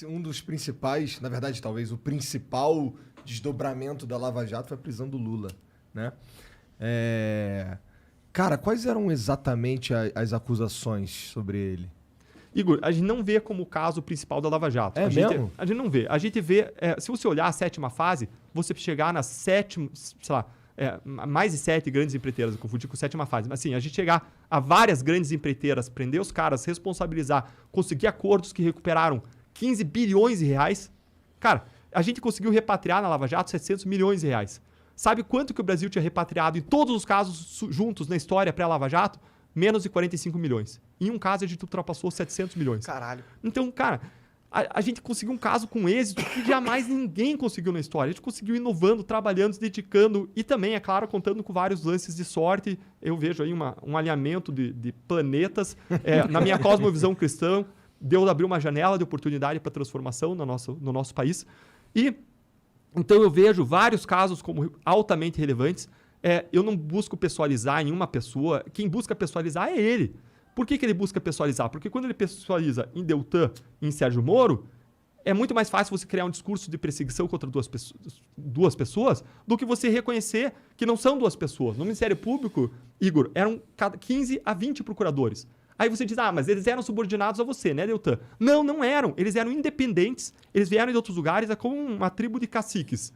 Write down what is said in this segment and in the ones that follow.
Um dos principais, na verdade, talvez o principal desdobramento da Lava Jato foi a prisão do Lula, né? Cara, quais eram exatamente as acusações sobre ele? Igor, a gente não vê como o caso principal da Lava Jato. É mesmo? A gente não vê. A gente vê, se você olhar a 7ª fase, você chegar na 7ª, sei lá, mais de 7 grandes empreiteiras, eu confundi com a 7ª fase. Mas assim, a gente chegar a várias grandes empreiteiras, prender os caras, responsabilizar, conseguir acordos que recuperaram 15 bilhões de reais. Cara, a gente conseguiu repatriar na Lava Jato 700 milhões de reais. Sabe quanto que o Brasil tinha repatriado em todos os casos juntos na história pré-Lava Jato? Menos de 45 milhões. Em um caso, a gente ultrapassou 700 milhões. Caralho. Então, cara, a gente conseguiu um caso com êxito que jamais ninguém conseguiu na história. A gente conseguiu inovando, trabalhando, se dedicando e também, é claro, contando com vários lances de sorte. Eu vejo aí um alinhamento de planetas. Na minha cosmovisão cristã, Deus abriu uma janela de oportunidade para transformação no nosso país. E então eu vejo vários casos como altamente relevantes. Eu não busco pessoalizar em uma pessoa. Quem busca pessoalizar é ele. Por que ele busca pessoalizar? Porque quando ele pessoaliza em Deltan e em Sérgio Moro, é muito mais fácil você criar um discurso de perseguição contra duas pessoas do que você reconhecer que não são duas pessoas. No Ministério Público, Igor, eram 15 a 20 procuradores. Aí você diz, mas eles eram subordinados a você, né, Deltan? Não, não eram. Eles eram independentes, eles vieram de outros lugares, é como uma tribo de caciques.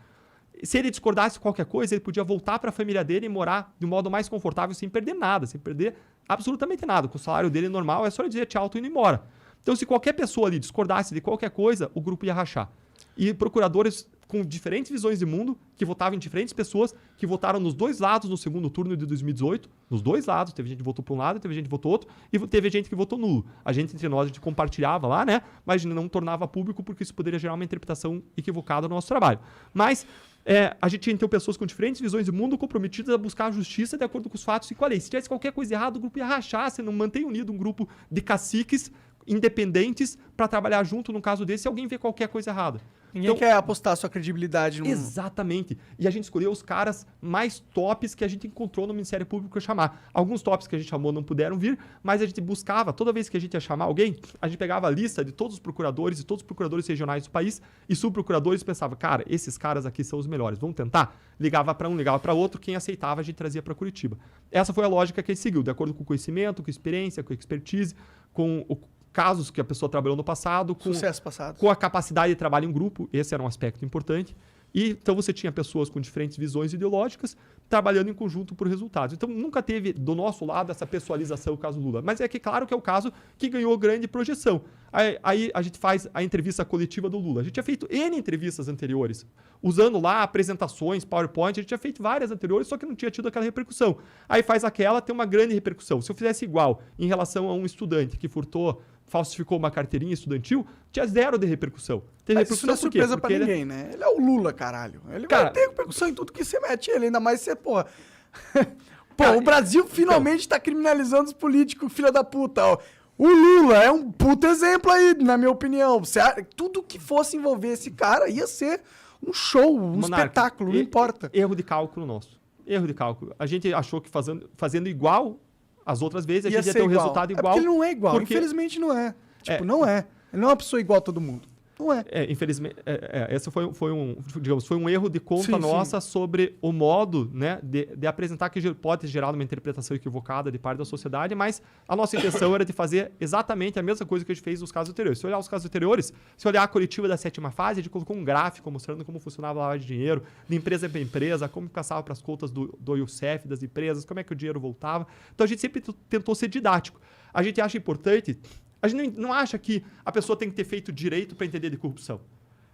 Se ele discordasse de qualquer coisa, ele podia voltar para a família dele e morar de um modo mais confortável, sem perder nada, sem perder absolutamente nada. Com o salário dele normal, é só ele dizer tchau, tô indo embora. Então, se qualquer pessoa ali discordasse de qualquer coisa, o grupo ia rachar. E procuradores com diferentes visões de mundo, que votavam em diferentes pessoas, que votaram nos dois lados no segundo turno de 2018, nos dois lados, teve gente que votou para um lado, teve gente que votou outro, e teve gente que votou nulo. A gente, entre nós, a gente compartilhava lá, né? Mas não tornava público, porque isso poderia gerar uma interpretação equivocada no nosso trabalho. Mas a gente tinha, então, pessoas com diferentes visões de mundo comprometidas a buscar a justiça de acordo com os fatos e com a lei. Se tivesse qualquer coisa errada, o grupo ia rachar, você não mantém unido um grupo de caciques independentes para trabalhar junto, no caso desse, se alguém vê qualquer coisa errada. Ninguém quer apostar sua credibilidade no... Exatamente. E a gente escolheu os caras mais tops que a gente encontrou no Ministério Público para chamar. Alguns tops que a gente chamou não puderam vir, mas a gente buscava, toda vez que a gente ia chamar alguém, a gente pegava a lista de todos os procuradores e todos os procuradores regionais do país e subprocuradores, pensava, cara, esses caras aqui são os melhores, vamos tentar? Ligava para um, ligava para outro, quem aceitava a gente trazia para Curitiba. Essa foi a lógica que a gente seguiu, de acordo com o conhecimento, com a experiência, com a expertise, com o casos que a pessoa trabalhou no passado, com a capacidade de trabalho em grupo, esse era um aspecto importante. E então você tinha pessoas com diferentes visões ideológicas trabalhando em conjunto por resultados. Então nunca teve do nosso lado essa pessoalização, o caso Lula. Mas claro que é o caso que ganhou grande projeção. Aí a gente faz a entrevista coletiva do Lula. A gente tinha feito N entrevistas anteriores, usando lá apresentações, PowerPoint, a gente tinha feito várias anteriores, só que não tinha tido aquela repercussão. Aí faz aquela, tem uma grande repercussão. Se eu fizesse igual em relação a um estudante que falsificou uma carteirinha estudantil, tinha zero de repercussão. Mas isso não é surpresa pra ninguém, né? Ele é o Lula, caralho. Ele vai ter repercussão em tudo que você mete ele, ainda mais você, porra. O Brasil finalmente tá criminalizando os políticos, filha da puta, ó. O Lula é um puto exemplo aí, na minha opinião. Tudo que fosse envolver esse cara ia ser um show, um espetáculo, não importa. Erro de cálculo nosso. Erro de cálculo. A gente achou que fazendo igual as outras vezes, a gente ia ter um resultado igual. Porque ele não é igual. Infelizmente não é. Não é. Ele não é uma pessoa igual a todo mundo. Não é. Infelizmente, esse foi um erro de conta nossa sobre o modo, né, de apresentar, que pode ter gerado uma interpretação equivocada de parte da sociedade, mas a nossa intenção era de fazer exatamente a mesma coisa que a gente fez nos casos anteriores. Se olhar os casos anteriores, se olhar a coletiva da 7ª fase, a gente colocou um gráfico mostrando como funcionava a lavagem de dinheiro, de empresa para empresa, como passava para as contas do IUCEF, das empresas, como é que o dinheiro voltava. Então a gente sempre tentou ser didático. A gente acha importante... A gente não acha que a pessoa tem que ter feito direito para entender de corrupção.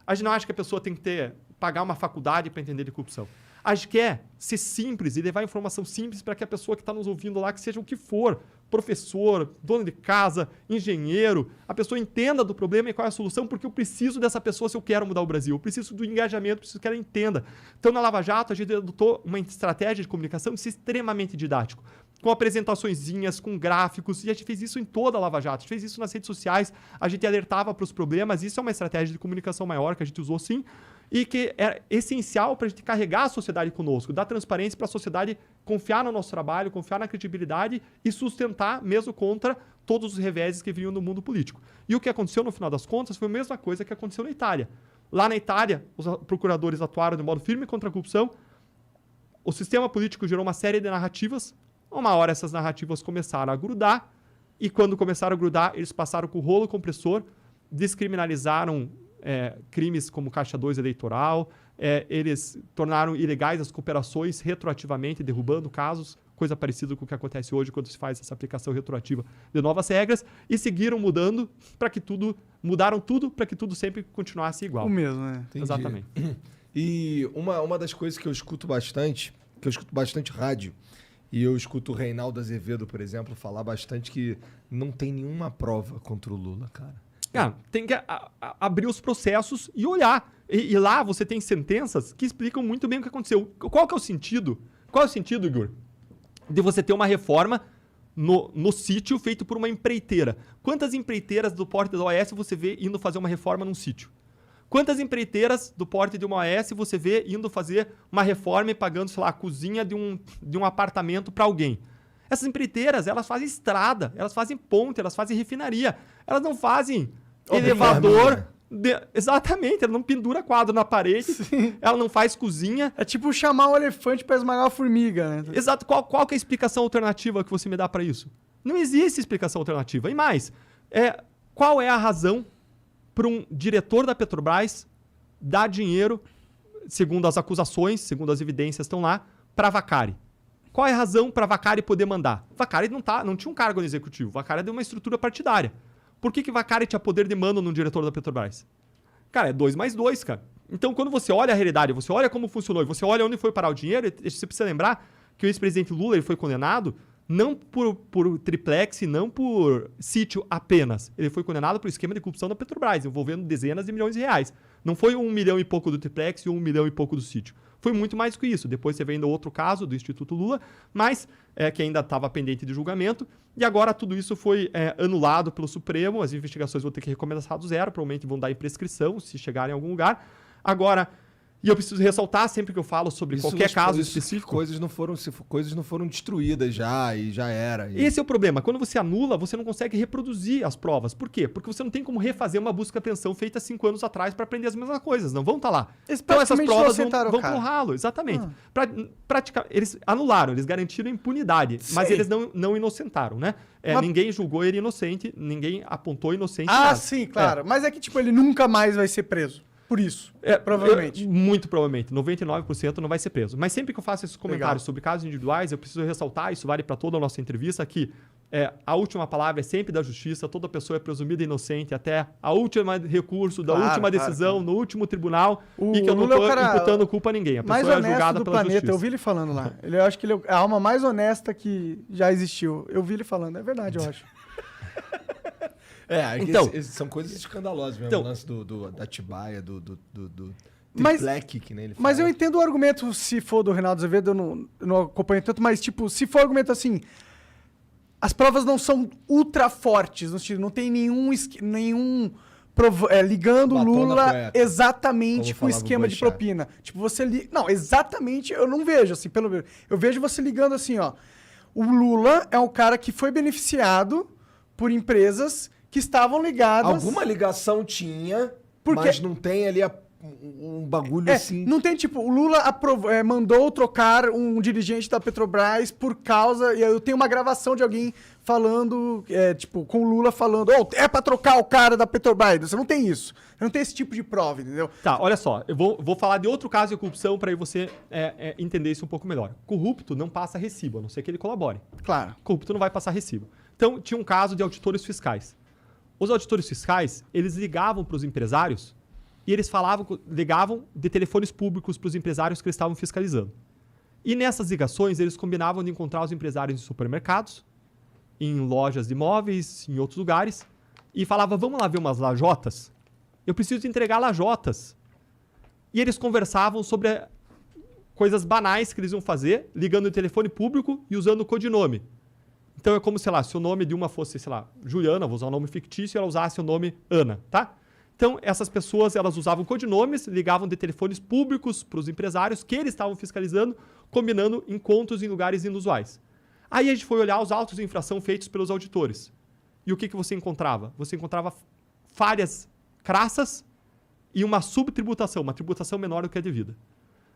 A gente não acha que a pessoa tem que pagar uma faculdade para entender de corrupção. A gente quer ser simples e levar informação simples para que a pessoa que está nos ouvindo lá, que seja o que for, professor, dono de casa, engenheiro, a pessoa entenda do problema e qual é a solução, porque eu preciso dessa pessoa se eu quero mudar o Brasil. Eu preciso do engajamento, preciso que ela entenda. Então, na Lava Jato, a gente adotou uma estratégia de comunicação extremamente didático, com apresentaçõezinhas, com gráficos, e a gente fez isso em toda a Lava Jato. A gente fez isso nas redes sociais, a gente alertava para os problemas, isso é uma estratégia de comunicação maior que a gente usou sim, e que é essencial para a gente carregar a sociedade conosco, dar transparência para a sociedade confiar no nosso trabalho, confiar na credibilidade e sustentar mesmo contra todos os reveses que vinham no mundo político. E o que aconteceu, no final das contas, foi a mesma coisa que aconteceu na Itália. Lá na Itália, os procuradores atuaram de modo firme contra a corrupção, o sistema político gerou uma série de narrativas, uma hora essas narrativas começaram a grudar, e quando começaram a grudar, eles passaram com o rolo compressor, descriminalizaram crimes como Caixa 2 eleitoral, eles tornaram ilegais as cooperações retroativamente, derrubando casos, coisa parecida com o que acontece hoje quando se faz essa aplicação retroativa de novas regras, e seguiram mudando para que tudo, mudaram tudo para que tudo sempre continuasse igual. O mesmo, né? Entendi. Exatamente. E uma das coisas que eu escuto bastante rádio, e eu escuto o Reinaldo Azevedo, por exemplo, falar bastante que não tem nenhuma prova contra o Lula, cara. Tem que abrir os processos e olhar. E lá você tem sentenças que explicam muito bem o que aconteceu. Qual que é o sentido? Qual é o sentido, Igor? De você ter uma reforma no sítio feito por uma empreiteira. Quantas empreiteiras do porte da OAS você vê indo fazer uma reforma num sítio? Quantas empreiteiras do porte de uma OAS você vê indo fazer uma reforma e pagando, sei lá, a cozinha de um apartamento para alguém? Essas empreiteiras, elas fazem estrada, elas fazem ponte, elas fazem refinaria. Elas não fazem elevador. Exatamente, ela não pendura quadro na parede, ela não faz cozinha. É tipo chamar um elefante para esmagar uma formiga, né? Exato. Qual que é a explicação alternativa que você me dá para isso? Não existe explicação alternativa. E mais, qual é a razão para um diretor da Petrobras dar dinheiro, segundo as acusações, segundo as evidências estão lá, para Vacari? Qual é a razão para Vacari poder mandar? Vacari não tinha um cargo no executivo, Vacari deu uma estrutura partidária. Por que Vacari tinha poder de mando no diretor da Petrobras? Cara, é 2 mais 2, cara. Então, quando você olha a realidade, você olha como funcionou e você olha onde foi parar o dinheiro, você precisa lembrar que o ex-presidente Lula ele foi condenado não por triplex e não por sítio apenas. Ele foi condenado por esquema de corrupção da Petrobras, envolvendo dezenas de milhões de reais. Não foi 1 milhão e pouco do triplex e 1 milhão e pouco do sítio. Foi muito mais que isso. Depois você vê ainda outro caso do Instituto Lula, mas que ainda estava pendente de julgamento. E agora tudo isso foi anulado pelo Supremo. As investigações vão ter que recomeçar do zero. Provavelmente vão dar em prescrição se chegarem em algum lugar. Agora, e eu preciso ressaltar sempre que eu falo sobre qualquer caso específico. Coisas não foram destruídas já e já era. Esse é o problema. Quando você anula, você não consegue reproduzir as provas. Por quê? Porque você não tem como refazer uma busca e apreensão feita 5 anos atrás para aprender as mesmas coisas. Não vão estar lá. Então essas provas vão pro ralo. Exatamente. Eles anularam, eles garantiram impunidade. Sim. Mas eles não inocentaram, né? Ninguém julgou ele inocente, ninguém apontou inocente. Nada. Sim, claro. Mas é que tipo ele nunca mais vai ser preso. Por isso, provavelmente. Muito provavelmente. 99% não vai ser preso. Mas sempre que eu faço esses comentários sobre casos individuais, eu preciso ressaltar, isso vale para toda a nossa entrevista, que a última palavra é sempre da justiça, toda pessoa é presumida inocente até a última recurso, da última decisão, no último tribunal, e que eu não estou imputando culpa a ninguém. A pessoa é julgada pela justiça. Eu vi ele falando lá. Eu acho que ele é a alma mais honesta que já existiu. Eu vi ele falando. É verdade, eu acho. Então, são coisas escandalosas mesmo, o lance da Atibaia, do triplec, que nem ele fala. Mas eu entendo o argumento, se for do Reinaldo Azevedo, eu não acompanho tanto, mas tipo, se for argumento assim, as provas não são ultra fortes, não tem nenhum ligando o Lula exatamente com o esquema de propina. Tipo, você Não, exatamente, eu não vejo, assim, eu vejo você ligando assim, ó, o Lula é um cara que foi beneficiado por empresas que estavam ligadas... Alguma ligação tinha, mas não tem ali um bagulho assim... Não tem, tipo, o Lula mandou trocar um dirigente da Petrobras por causa... E eu tenho uma gravação de alguém falando, com o Lula falando, é pra trocar o cara da Petrobras. Você não tem isso. Você não tem esse tipo de prova, entendeu? Tá, olha só. Eu vou falar de outro caso de corrupção para aí você entender isso um pouco melhor. Corrupto não passa recibo, a não ser que ele colabore. Claro. Corrupto não vai passar recibo. Então, tinha um caso de auditores fiscais. Os auditores fiscais, eles ligavam para os empresários e eles ligavam de telefones públicos para os empresários que eles estavam fiscalizando. E nessas ligações, eles combinavam de encontrar os empresários em supermercados, em lojas de imóveis, em outros lugares, e falavam, vamos lá ver umas lajotas? Eu preciso entregar lajotas. E eles conversavam sobre coisas banais que eles iam fazer, ligando o telefone público e usando o codinome. Então é como, sei lá, se o nome de uma fosse, sei lá, Juliana, vou usar um nome fictício, e ela usasse o nome Ana, tá? Então essas pessoas, elas usavam codinomes, ligavam de telefones públicos para os empresários que eles estavam fiscalizando, combinando encontros em lugares inusuais. Aí a gente foi olhar os autos de infração feitos pelos auditores. e o que você encontrava? Você encontrava falhas crassas e uma subtributação, uma tributação menor do que a devida.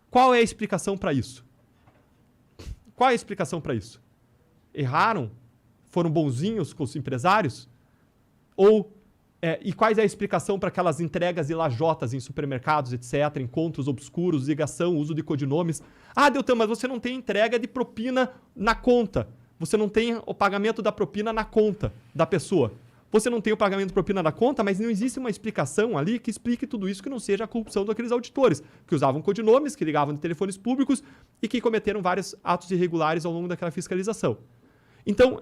Qual é a explicação para isso? Qual é a explicação para isso? Erraram? Foram bonzinhos com os empresários? E qual é a explicação para aquelas entregas de lajotas em supermercados, etc., encontros obscuros, ligação, uso de codinomes? Ah, Deltan, mas você não tem entrega de propina na conta. Você não tem o pagamento da propina na conta da pessoa. Você não tem o pagamento de propina na conta, mas não existe uma explicação ali que explique tudo isso que não seja a corrupção daqueles auditores, que usavam codinomes, que ligavam de telefones públicos e que cometeram vários atos irregulares ao longo daquela fiscalização. Então,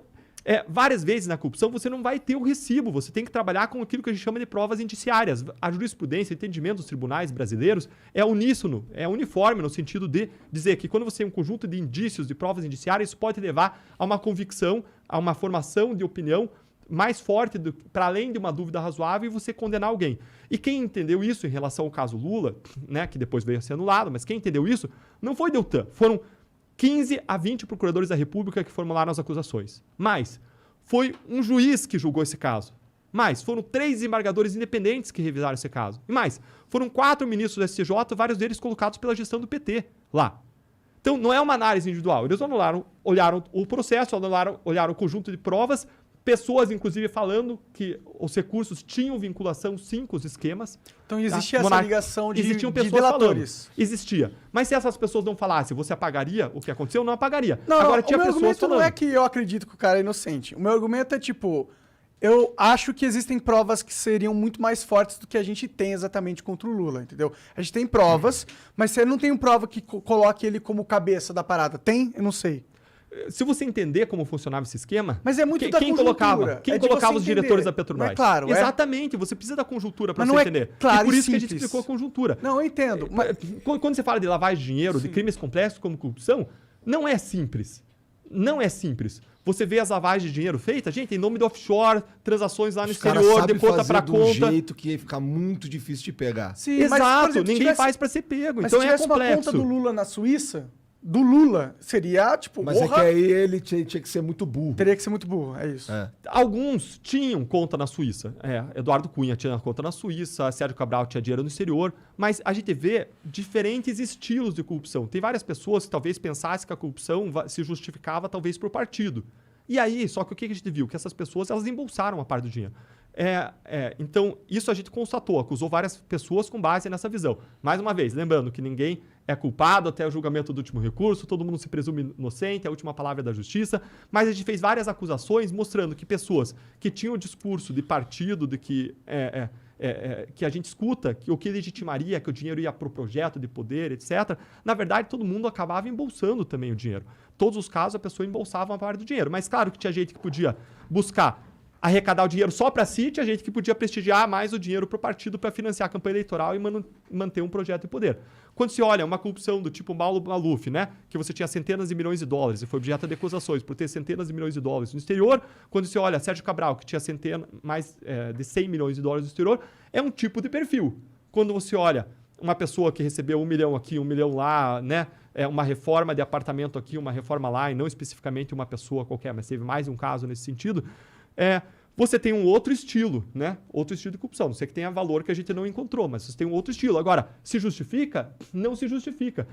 várias vezes na corrupção você não vai ter o recibo, você tem que trabalhar com aquilo que a gente chama de provas indiciárias. A jurisprudência, o entendimento dos tribunais brasileiros é uníssono, é uniforme no sentido de dizer que quando você tem um conjunto de indícios, de provas indiciárias, isso pode levar a uma convicção, a uma formação de opinião mais forte, para além de uma dúvida razoável, e você condenar alguém. E quem entendeu isso em relação ao caso Lula, né, que depois veio a ser anulado, mas quem entendeu isso não foi Deltan, foram 15 a 20 procuradores da República que formularam as acusações. Mas foi um juiz que julgou esse caso. Mais, foram 3 desembargadores independentes que revisaram esse caso. E mais, foram 4 ministros do STJ, vários deles colocados pela gestão do PT lá. Então, não é uma análise individual. Eles olharam o processo, olharam o conjunto de provas, pessoas, inclusive, falando que os recursos tinham vinculação, sim, com os esquemas. Então, existia essa ligação de delatores. Falando. Existia. Mas se essas pessoas não falassem, você apagaria o que aconteceu? Não apagaria. Não, agora, tinha pessoas falando. O meu argumento não é que eu acredito que o cara é inocente. O meu argumento é, tipo, eu acho que existem provas que seriam muito mais fortes do que a gente tem exatamente contra o Lula, entendeu? A gente tem provas, mas você não tem prova que coloque ele como cabeça da parada. Tem? Eu não sei. Se você entender como funcionava esse esquema... Mas é muito da quem conjuntura. colocava os diretores da Petrobras? Não é claro. Exatamente. Você precisa da conjuntura para você entender. Claro, e por isso que a gente explicou a conjuntura. Não, eu entendo. Mas... Quando você fala de lavagem de dinheiro, de crimes complexos como corrupção, não é simples. Não é simples. Você vê as lavagens de dinheiro feitas, gente, em nome do offshore, transações lá no exterior, de conta para conta. De um jeito que ia ficar muito difícil de pegar. Sim, exato. Mas, por exemplo, ninguém faz para ser pego. Então é complexo. Mas se tivesse uma conta do Lula na Suíça... Do Lula, seria, tipo... Mas é que aí ele tinha que ser muito burro. Teria que ser muito burro, é isso. Alguns tinham conta na Suíça. Eduardo Cunha tinha conta na Suíça, Sérgio Cabral tinha dinheiro no exterior, mas a gente vê diferentes estilos de corrupção. Tem várias pessoas que talvez pensassem que a corrupção se justificava talvez por partido. E aí, só que o que a gente viu? Que essas pessoas, elas embolsaram uma parte do dinheiro. Então, isso a gente constatou, acusou várias pessoas com base nessa visão. Mais uma vez, lembrando que ninguém é culpado até o julgamento do último recurso, todo mundo se presume inocente, a última palavra é da justiça, mas a gente fez várias acusações mostrando que pessoas que tinham o discurso de partido, de que a gente escuta, que o que legitimaria que o dinheiro ia para o projeto de poder, etc., na verdade, todo mundo acabava embolsando também o dinheiro. Todos os casos, a pessoa embolsava uma parte do dinheiro. Mas claro que tinha gente que podia buscar arrecadar o dinheiro só para si, tinha gente que podia prestigiar mais o dinheiro para o partido para financiar a campanha eleitoral e manter um projeto de poder. Quando se olha uma corrupção do tipo Paulo Maluf, né, que você tinha centenas de milhões de dólares e foi objeto de acusações por ter centenas de milhões de dólares no exterior, quando se olha Sérgio Cabral, que tinha mais de 100 milhões de dólares no exterior, é um tipo de perfil. Quando você olha uma pessoa que recebeu 1 milhão aqui, 1 milhão lá, né, uma reforma de apartamento aqui, uma reforma lá, e não especificamente uma pessoa qualquer, mas teve mais de um caso nesse sentido, você tem um outro estilo, né? Outro estilo de corrupção. Não sei que tenha valor que a gente não encontrou, mas você tem um outro estilo. Agora, se justifica? Não se justifica.